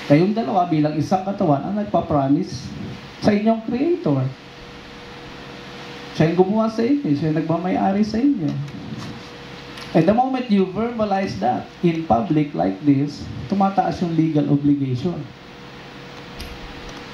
Kayong dalawa bilang isang katawan ang nagpa-promise sa inyong Creator. Siya yung gumawa sa inyo, siya yung nagmamayari sa inyo. And the moment you verbalize that in public like this, tumataas yung legal obligation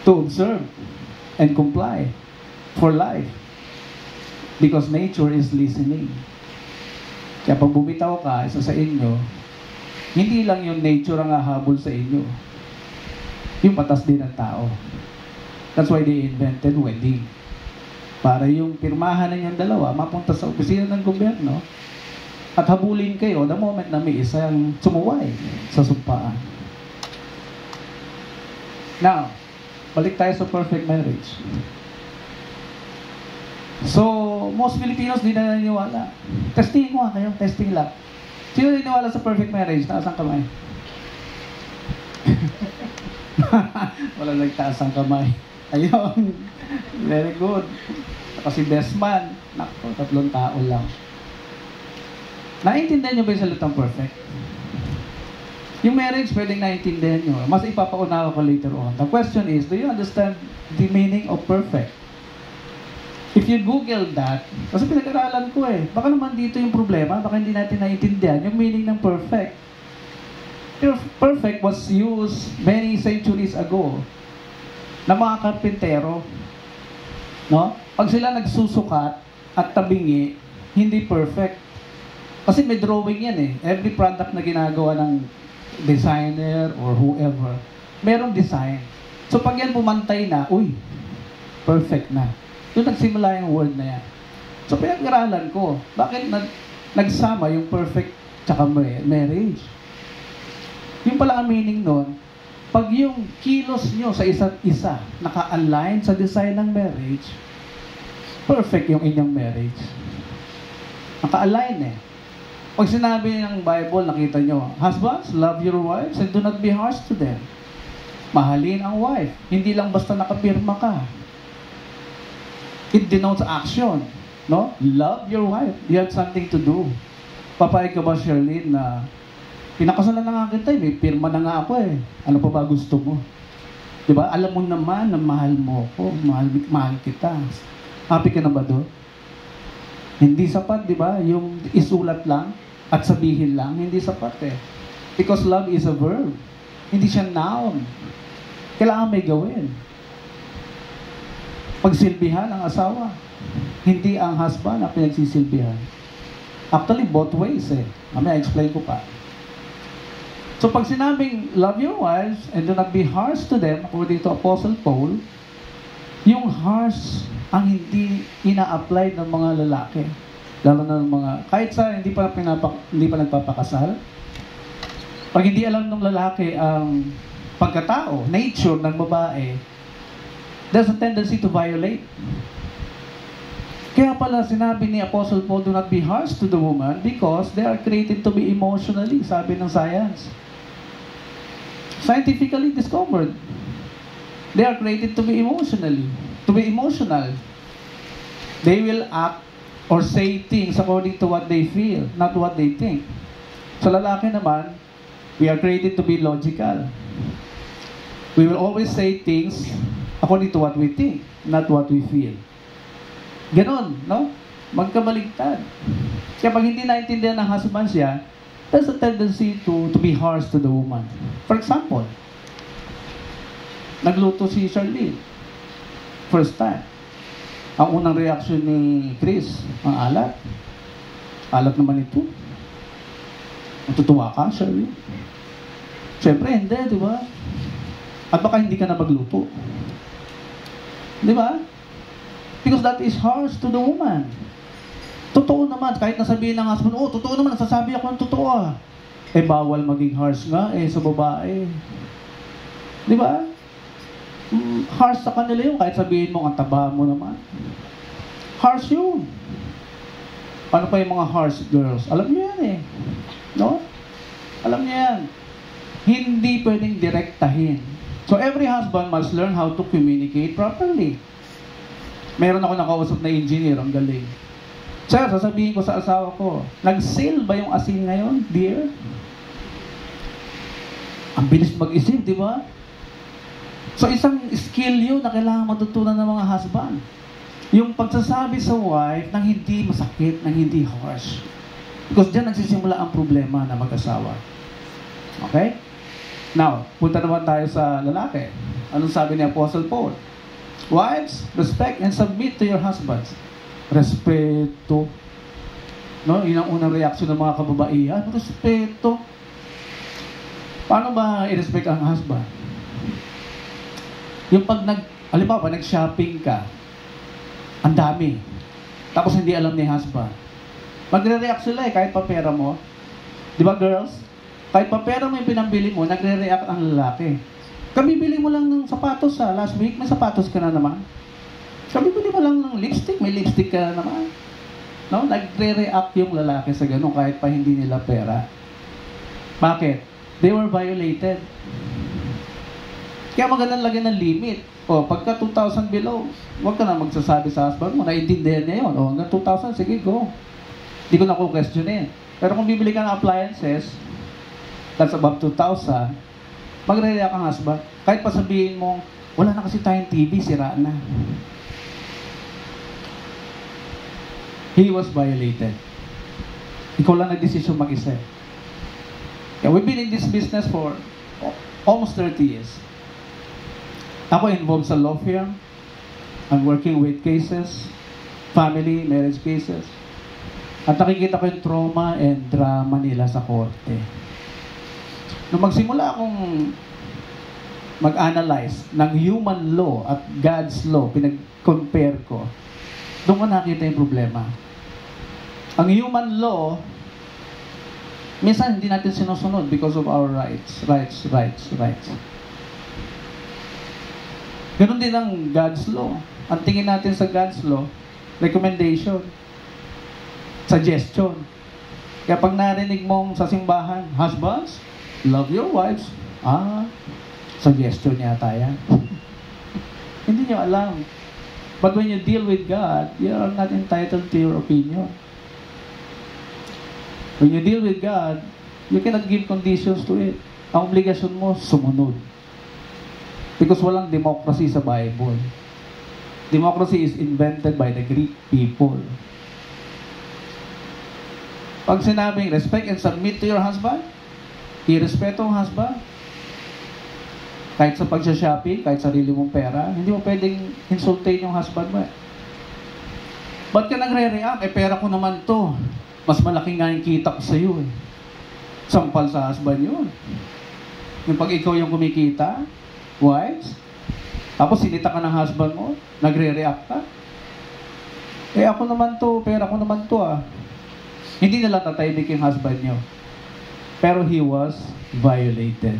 to observe and comply for life. Because nature is listening. Kaya pag bumitaw ka, isa sa inyo, hindi lang yung nature ang hahabol sa inyo. Yung batas din ng tao. That's why they invented wedding. Para yung pirmahan ninyong dalawa, mapunta sa opisina ng gobyerno, at habulin kayo the moment na may isang sumuway sa sumpaan. Now, balik tayo sa perfect marriage. So, most Filipinos di na naniniwala. Testing mo kayo, testing lang. Sino naniniwala sa perfect marriage? Taas ang kamay. Wala nagtaas ang kamay. Ayun. Very good. Kasi best man. Naku, 3 tao lang. Naiintindihan nyo ba yung salitang perfect? Yung marriage, pwedeng naiintindihan nyo. Mas ipapaunawa ko later on. The question is, do you understand the meaning of perfect? If you Google that, kasi pinag-aralan ko baka naman dito yung problema, baka hindi natin naiintindihan yung meaning ng perfect. Perfect was used many centuries ago ng mga karpintero. No? Pag sila nagsusukat at tabingi, hindi perfect. Kasi may drawing yan Every product na ginagawa ng designer or whoever, merong design. So pag yan pumantay na, uy, perfect na. Doon nagsimula yung word na yan. So pinag-aralan ko, bakit nagsama yung perfect tsaka marriage? Yung pala ang meaning nun, pag yung kilos nyo sa isa't isa naka-align sa design ng marriage, perfect yung inyong marriage. Naka-align Pag sinabi ng Bible, nakita nyo, husbands, love your wives and do not be harsh to them. Mahalin ang wife. Hindi lang basta nakapirma ka. It denotes action. No? Love your wife. You have something to do. Papayag ka ba, Sherlyn, na pinakasalan na nga kita may pirma na nga ako Ano pa ba gusto mo? Diba? Alam mo naman na mahal mo ako. Mahal kita. Happy ka na ba doon? Hindi sapat, di ba? Yung isulat lang at sabihin lang, hindi sapat Because love is a verb. Hindi siya noun. Kailangan may gawin. Pagsilbihan ang asawa. Hindi ang husband ang pinagsisilbihan. Actually, both ways Mamaya, explain ko pa. So, pag sinabing, love your wives and do not be harsh to them, according to Apostle Paul, yung harsh ang hindi ina-apply ng mga lalaki. Lalo na ng mga, kahit sa hindi pa nagpapakasal, pag hindi alam ng lalaki ang pagkatao, nature ng babae, there's a tendency to violate. Kaya pala sinabi ni Apostle Paul, do not be harsh to the woman because they are created to be emotionally, sabi ng science. Scientifically discovered. They are created to be emotional. They will act or say things according to what they feel, not what they think. Sa lalaki naman, we are created to be logical. We will always say things according to what we think, not what we feel. Ganon, no? Magkabaligtad. Kaya pag hindi naintindihan ng husband siya, there's a tendency to be harsh to the woman. For example, nagluto si Charlene. First time. Ang unang reaction ni Chris, ang alat. Alat naman ito. Matutuwa ka, Charlene? Siyempre, hindi, di ba? At baka hindi ka na magluto. Di ba? Because that is harsh to the woman. Totoo naman, kahit nasabihin ng husband, totoo naman, nasasabi ako ng totoo bawal maging harsh nga sa babae. Di ba? Harsh sa kanila yun, kahit sabihin mo, ang taba mo naman. Harsh yun. Paano pa yung mga harsh girls? Alam niyo yan No? Alam niyo yan. Hindi pwedeng direktahin. So every husband must learn how to communicate properly. Meron ako nakausap na engineer, ang galing. Sir, sasabihin ko sa asawa ko, nag-sale ba yung asin ngayon, dear? Ang bilis mag-isip, di ba? So isang skill yun na kailangan matutunan ng mga husband. Yung pagsasabi sa wife ng hindi masakit, ng hindi harsh. Because dyan nagsisimula ang problema na mag-asawa. Okay? Now, punta naman tayo sa lalaki. Anong sabi ni Apostle Paul? Wives, respect and submit to your husbands. Respeto. No? Yun ang unang reaksyon ng mga kababaihan. Respeto. Paano ba i-respect ang husband? Yung pag halimbawa, nag-shopping ka, ang dami. Tapos hindi alam ni husband. Magre-react sila kahit pa pera mo. Di ba, girls? Kahit pa pera mo yung pinambili mo, nagre-react ang lalaki. Kabibili mo lang ng sapatos last week, may sapatos ka na naman. Kabibili mo lang ng lipstick, may lipstick ka na naman. No? Nagre-react yung lalaki sa ganun kahit pa hindi nila pera. Bakit? They were violated. Kaya magandang lagyan ng limit. O, pagka 2,000 below, huwag ka na magsasabi sa husband mo, naiintindihan niya yun. O, hanggang 2,000, sige, go. Hindi ko na questionin. Pero kung bibili ka ng appliances, that's above 2,000, magre-react ang husband. Kahit pa sabihin mo, wala na kasi tayong TV, sira na. He was violated. Ikaw lang nag-desisyon mag-isa. Yeah, we've been in this business for almost 30 years. Ako involved sa law firm. I'm working with cases, family, marriage cases. At nakikita ko yung trauma and drama nila sa korte. Nung magsimula akong mag-analyze ng human law at God's law, pinag-compare ko, doon ko nakita yung problema. Ang human law, minsan hindi natin sinusunod because of our rights. Ganun din ang God's law. Ang tingin natin sa God's law, recommendation, suggestion. Kaya pag narinig mong sa simbahan, husbands, love your wives. Suggestion yata yan. Hindi nyo alam. But when you deal with God, you are not entitled to your opinion. When you deal with God, you cannot give conditions to it. Ang obligasyon mo, sumunod. Because walang democracy sa Bible. Democracy is invented by the Greek people. Pag sinabing, respect and submit to your husband, irespeto ang husband. Kahit sa pagsha-shopping, kahit sarili mong pera, hindi mo pwedeng insultain yung husband mo. Ba't ka nagre-react? Pera ko naman to. Mas malaki nga yung kita ko sa'yo. Sampal sa husband yun. Yung pag ikaw yung kumikita, wives, tapos sinita ka ng husband mo, nagre-react ka. Ako naman to, pera ko naman to Hindi na lang tatahimik yung husband nyo. Pero he was violated.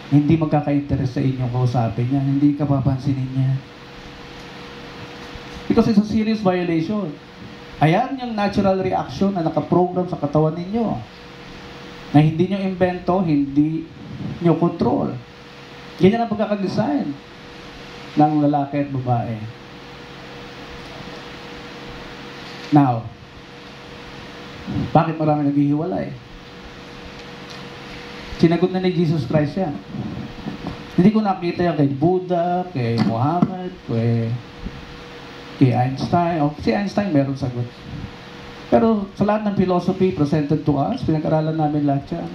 Hindi magkaka-interest sa inyong kausapin niya. Hindi ka papansinin niya. Because it's a serious violation. Ayan yung natural reaction na nakaprogram sa katawan ninyo. Na hindi nyo invento, hindi nyo control. Ganyan ang pagkakadesign ng lalaki at babae. Now, bakit marami naghihiwalay? Sinagot na ni Jesus Christ yan. Hindi ko nakita yan kay Buddha, kay Muhammad, kay Einstein. Si Einstein meron sagot. Pero sa lahat ng philosophy presented to us, pinag-aralan namin lahat yan.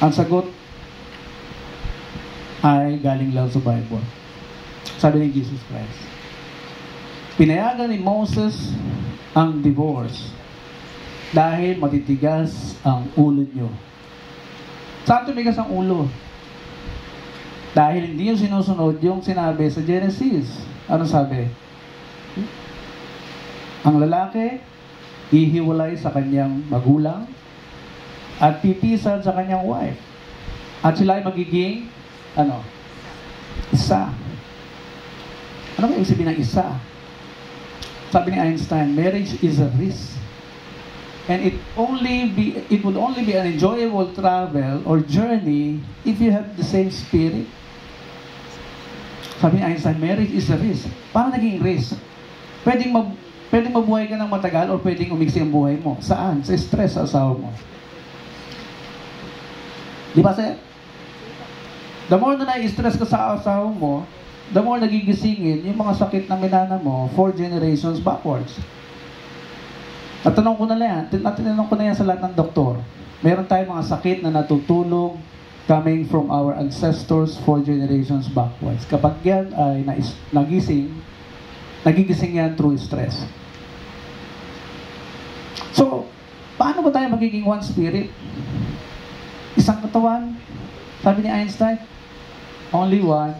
Ang sagot ay galing lang sa Bible. Sabi ni Jesus Christ. Pinayagan ni Moses ang divorce dahil matitigas ang ulo nyo. Saan tumigas ang ulo? Dahil hindi yung sinusunod yung sinabi sa Genesis. Ano sabi? Ang lalaki, ihiwalay sa kanyang magulang at pipisan sa kanyang wife. At sila ay magiging, isa. Ano ba yung sabihin ng isa? Sabi ni Einstein, marriage is a risk. And it would only be an enjoyable travel or journey if you have the same spirit. Sabi ni Einstein, marriage is a risk. Paano naging risk? Pwedeng mabuhay ka ng matagal o pwedeng umiksi ang buhay mo. Saan? Sa stress sa asawa mo. Di ba, sir? The more na na-stress ka sa asawa mo, the more nagigisingin yung mga sakit na minana mo 4 generations backwards. Natanong ko na yan sa lahat ng doktor. Meron tayong mga sakit na natutulog coming from our ancestors 4 generations backwards. Kapag yan ay nagigising yan through stress. So, paano ba tayo magiging one spirit? Isang katawan? Sabi ni Einstein, only one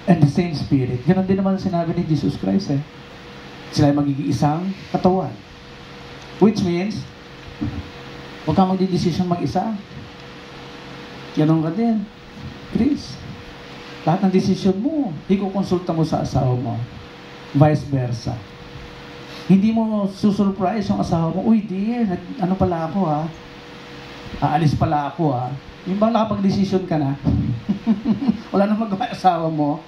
and the same spirit. Ganon din naman sinabi ni Jesus Christ eh. Sila ay magiging isang katawan. Which means, huwag kang magdidesisyon mag-isa. Ganon ka din. Chris, lahat ng desisyon mo, ikukonsulta mo sa asawa mo. Vice versa. Hindi mo susurprise yung asawa mo, uy dear, ano pala ako ha? Aalis pala ako ha? Yung ba nakapag-desisyon ka na? Wala na magawa asawa mo.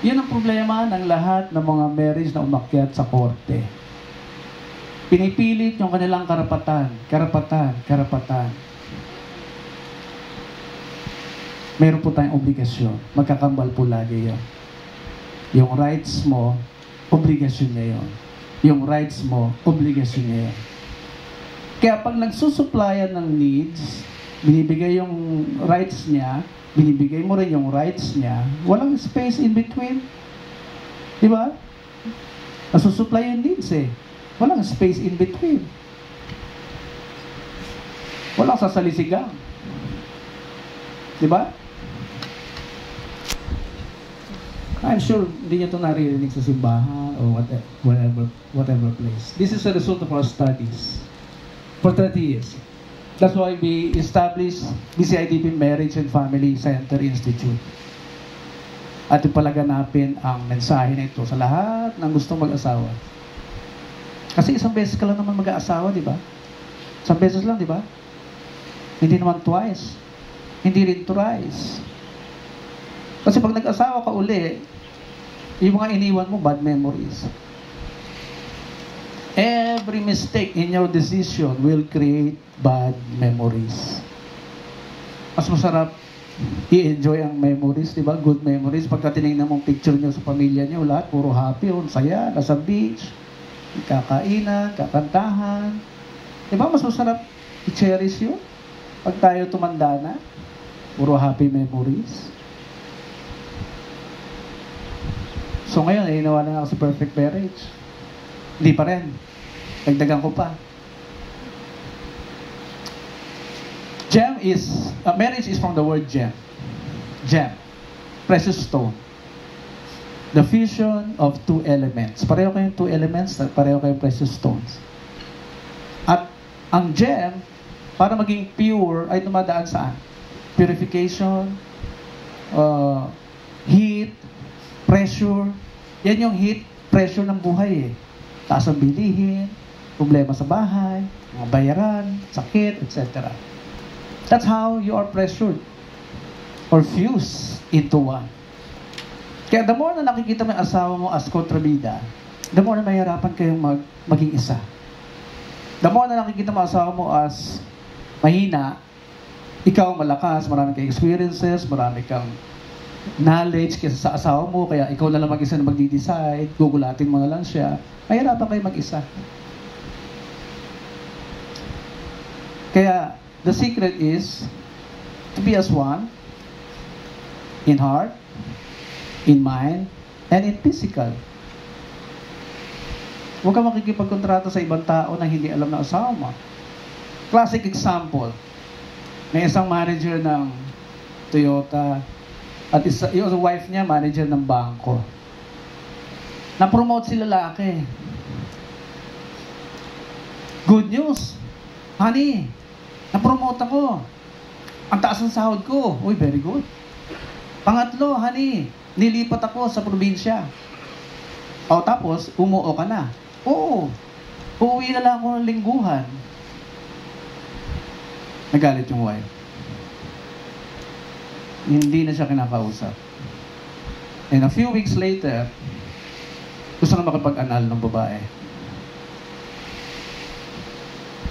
Yan ang problema ng lahat ng mga marriage na umakyat sa korte. Pinipilit yung kanilang karapatan. Meron po tayong obligasyon. Magkakambal po lagi yun. Yung rights mo, obligasyon niya yun. Yung rights mo, obligasyon niya yun. Kaya pag nagsusuplayan ng needs, binibigay yung rights niya, binibigay mo rin yung rights niya, walang space in between. Di ba? Nasusupply yung needs eh. Walang space in between. Walang sasalisigang. Di ba? I'm sure hindi niyo ito naririnig sa simbahan or whatever place. This is a result of our studies for 30 years. That's why we established BCIDP Marriage and Family Center Institute. At ipalaganapin ang mensahe na ito sa lahat ng gustong mag-asawa. Kasi isang beses ka lang naman mag-aasawa, di ba? Isang beses lang, di ba? Hindi naman twice. Hindi rin thrice. Kasi pag nag-asawa ka uli, yung mga iniwan mo, bad memories. Every mistake in your decision will create bad memories. Mas masarap i-enjoy ang memories, di ba? Good memories. Pagka tinignan mong picture nyo sa pamilya nyo, lahat puro happy, saya, nasa beach, kakainan, kakantahan. Di ba? Mas masarap i-cherish yun. Pag tayo tumanda na, puro happy memories. So ngayon, nawa na ako sa perfect marriage. Hindi pa rin. Dagdagan ko pa. Marriage is from the word gem. Gem. Precious stone. The fusion of two elements. Pareho kayong two elements, pareho kayong precious stones. At ang gem, para maging pure, ay dumadaan saan? Purification, heat, pressure. Yan yung heat, pressure ng buhay eh. Taas ang bilihin, problema sa bahay, mga bayaran, sakit, etc. That's how you are pressured or fused into one. Kaya the more na nakikita mo yung asawa mo as kontrabida, the more na mahirapan kayong maging isa. The more na nakikita mo asawa mo as mahina, ikaw malakas, marami kang experiences, marami kang knowledge kaysa sa asawa mo, kaya ikaw na lang mag-isa na magdi-decide, gugulatin mo na lang siya, mahirapan kayo mag-isa. Kaya, the secret is to be as one in heart, in mind, and in physical. Huwag ka makikipagkontrata sa ibang tao na hindi alam na asawa mo. Classic example, may isang manager ng Toyota at yung wife niya, manager ng bangko. Na-promote si lalaki. Good news. Honey, na-promote ako. Ang taas ng sahod ko. Uy, very good. Pangatlo, honey, nilipat ako sa probinsya. O tapos, umuo ka na. Oo. Uuwi na lang ako ng lingguhan. Nagalit yung wife. Hindi na siya kinakausap. And a few weeks later, gusto na makipag-anal ng babae.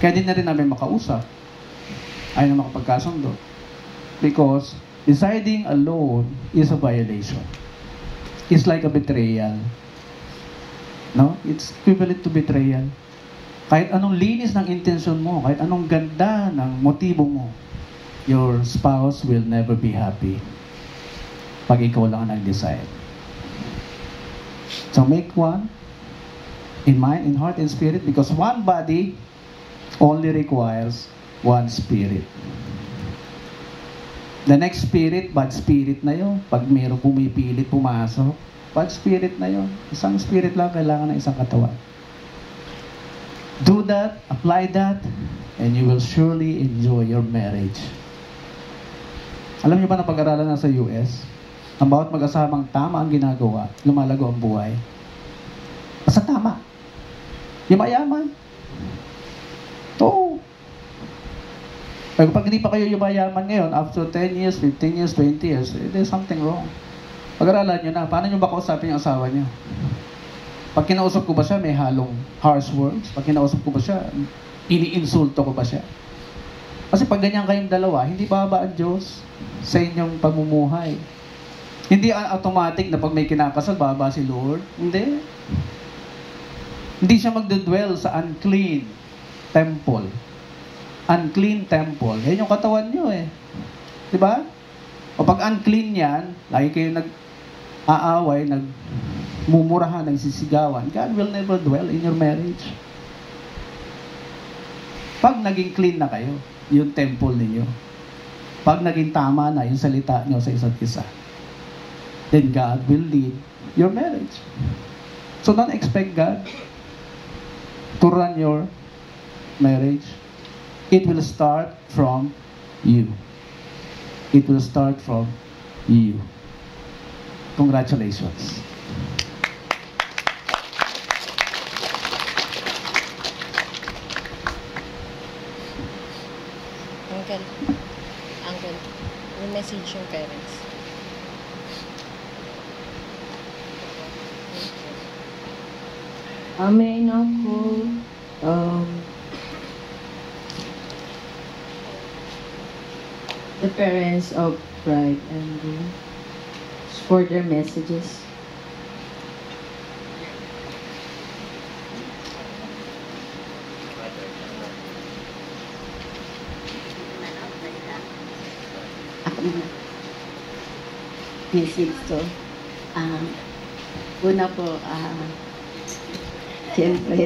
Kaya din na rin namin makausap. Ayaw na makapagkasundo. Because Deciding alone is a violation. It's like a betrayal. No? It's equivalent to betrayal. Kahit anong linis ng intention mo, kahit anong ganda ng motibo mo, your spouse will never be happy pag ikaw lang ang nag-decide. So make one in mind, in heart, and spirit, because one body only requires one spirit. The next spirit, bad spirit na yun. Pag mayroong pumipilit, pumasok, bad spirit na yun. Isang spirit lang kailangan ng isang katawan. Do that, apply that, and you will surely enjoy your marriage. Alam niyo ba na pag-aralan na sa US, ang bawat mag-asawang tama ang ginagawa, lumalago ang buhay. Basta tama. Yung mayaman. Oo. Pero pag hindi pa kayo yumayaman ngayon, after 10 years, 15 years, 20 years, there's something wrong. Pag-aralan nyo na, paano nyo ba kausapin yung asawa nyo? Pag kinausap ko ba siya, may halong harsh words? Pag kinausap ko ba siya, iniinsulto ko ba siya? Kasi pag ganyan kayong dalawa, hindi baba ang Diyos sa inyong pamumuhay. Hindi automatic na pag may kinakasal, baba si Lord. Hindi. Hindi siya magdudwell sa unclean temple. Unclean temple. Yan yung katawan nyo eh. Diba? O pag unclean yan, lagi kayo nag-aaway, nagmumurahan, nagsisigawan, God will never dwell in your marriage. Pag naging clean na kayo, yung temple ninyo. Pag naging tama na yung salita nyo sa isa't isa, then God will lead your marriage. So don't expect God to run your marriage. It will start from you. It will start from you. Congratulations. Uncle, yung message yung parents. May I now call the parents of bride and groom for their messages. Ako na. Message to. Una po, siyempre,